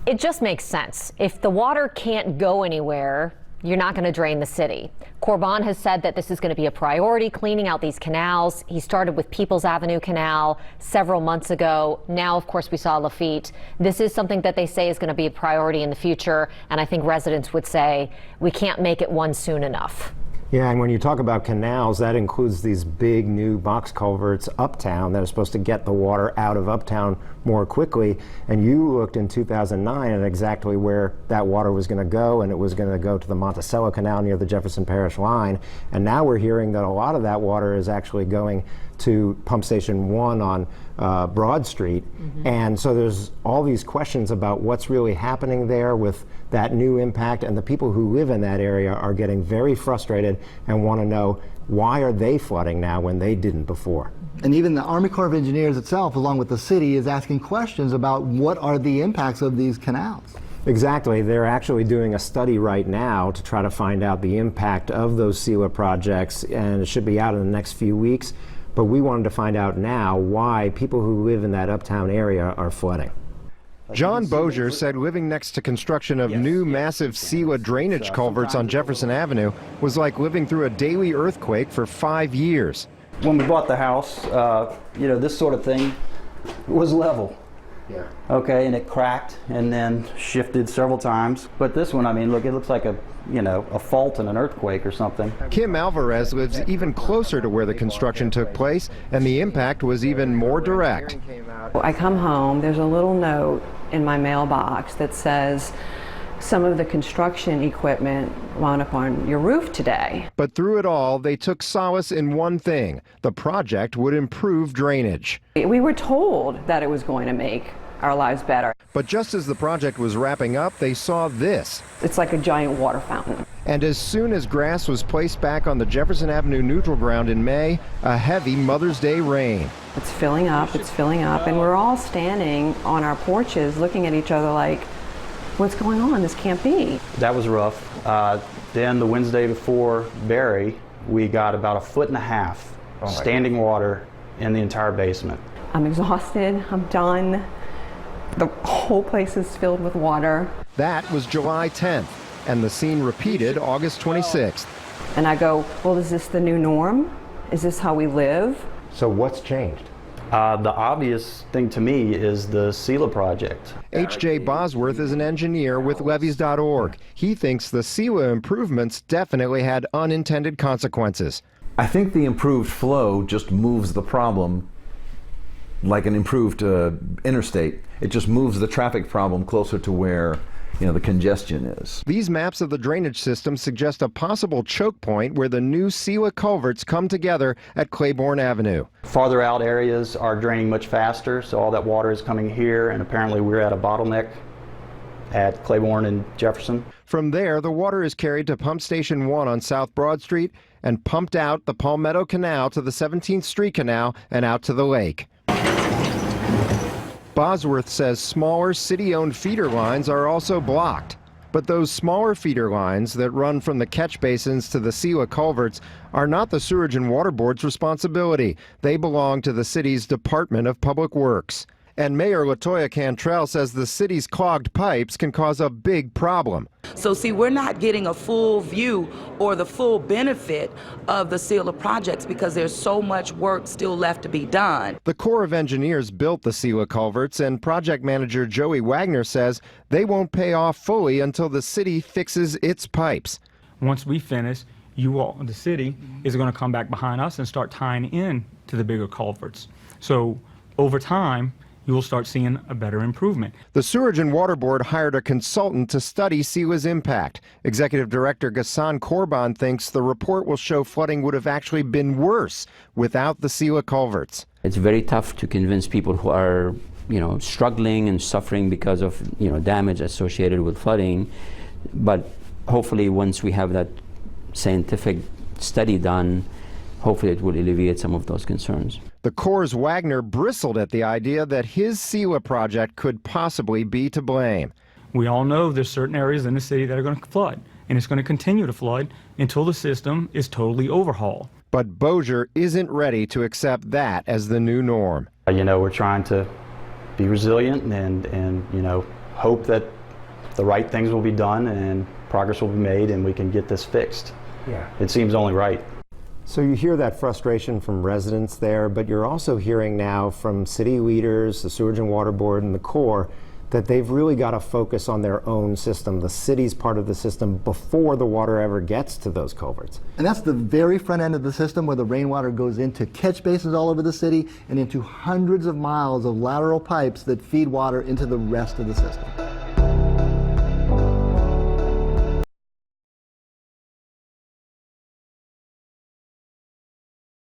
It just makes sense. If the water can't go anywhere, you're not going to drain the city. Corban has said that this is going to be a priority, cleaning out these canals. He started with Peoples Avenue Canal several months ago. Now, of course, we saw Lafitte. This is something that they say is going to be a priority in the future, and I think residents would say we can't make it one soon enough. Yeah, and when you talk about canals, that includes these big new box culverts uptown that are supposed to get the water out of uptown more quickly. And you looked in 2009 at exactly where that water was going to go, and it was going to go to the Monticello Canal near the Jefferson Parish line. And now we're hearing that a lot of that water is actually going to Pump Station 1 on Broad Street. And so there's all these questions about what's really happening there with that new impact, and the people who live in that area are getting very frustrated and want to know, why are they flooding now when they didn't before? And even the Army Corps of Engineers itself, along with the city, is asking questions about what are the impacts of these canals. Exactly. They're actually doing a study right now to try to find out the impact of those SELA projects, and it should be out in the next few weeks. But we wanted to find out now why people who live in that uptown area are flooding. John Bozier said living next to construction of new massive SELA drainage culverts on Jefferson Avenue was like living through a daily earthquake for 5 years. When we bought the house, you know, this sort of thing was level. Yeah. Okay, and it cracked and then shifted several times. But this one, I mean, look, it looks like a fault in an earthquake or something. Kim Alvarez lives even closer to where the construction took place, and the impact was even more direct. I come home, there's a little note in my mailbox that says, some of the construction equipment wound up on your roof today. But through it all, they took solace in one thing: the project would improve drainage. We were told that it was going to make our lives better. But just as the project was wrapping up, they saw this. It's like a giant water fountain. And as soon as grass was placed back on the Jefferson Avenue neutral ground in May, a heavy Mother's Day rain. It's filling up, and we're all standing on our porches looking at each other like, what's going on? This can't be. That was rough. Then the Wednesday before Barry, we got about 1.5 feet standing water in the entire basement. I'm exhausted, I'm done. The whole place is filled with water. That was July 10th, and the scene repeated August 26th. And I go, well, is this the new norm? Is this how we live? So what's changed? The obvious thing to me is the SELA project. H.J. Bosworth is an engineer with levees.org. He thinks the SELA improvements definitely had unintended consequences. I think the improved flow just moves the problem like an improved interstate. It just moves the traffic problem closer to where the congestion is. These maps of the drainage system suggest a possible choke point where the new SELA culverts come together at Claiborne Avenue. Farther out areas are draining much faster, so all that water is coming here, and apparently we're at a bottleneck at Claiborne and Jefferson. From there, the water is carried to Pump Station 1 on South Broad Street and pumped out the Palmetto Canal to the 17th Street Canal and out to the lake. Bosworth says smaller city-owned feeder lines are also blocked. But those smaller feeder lines that run from the catch basins to the SELA culverts are not the Sewerage and Water Board's responsibility. They belong to the city's Department of Public Works. And Mayor LaToya Cantrell says the city's clogged pipes can cause a big problem. So see, we're not getting a full view or the full benefit of the SELA projects because there's so much work still left to be done. The Corps of Engineers built the SELA culverts, and project manager Joey Wagner says they won't pay off fully until the city fixes its pipes. Once we finish, you all, the city, is going to come back behind us and start tying in to the bigger culverts. So over time, you will start seeing a better improvement. The Sewerage and Water Board hired a consultant to study SELA's impact. Executive Director Ghassan Corban thinks the report will show flooding would have actually been worse without the SELA culverts. It's very tough to convince people who are, struggling and suffering because of, damage associated with flooding. But hopefully once we have that scientific study done, hopefully it will alleviate some of those concerns. The Corps' Wagner bristled at the idea that his SELA project could possibly be to blame. We all know there's certain areas in the city that are going to flood, and it's going to continue to flood until the system is totally overhauled. But Bozier isn't ready to accept that as the new norm. We're trying to be resilient and hope that the right things will be done and progress will be made and we can get this fixed. Yeah. It seems only right. So you hear that frustration from residents there, but you're also hearing now from city leaders, the Sewage and Water Board and the Corps, that they've really got to focus on their own system, the city's part of the system, before the water ever gets to those culverts. And that's the very front end of the system where the rainwater goes into catch basins all over the city and into hundreds of miles of lateral pipes that feed water into the rest of the system.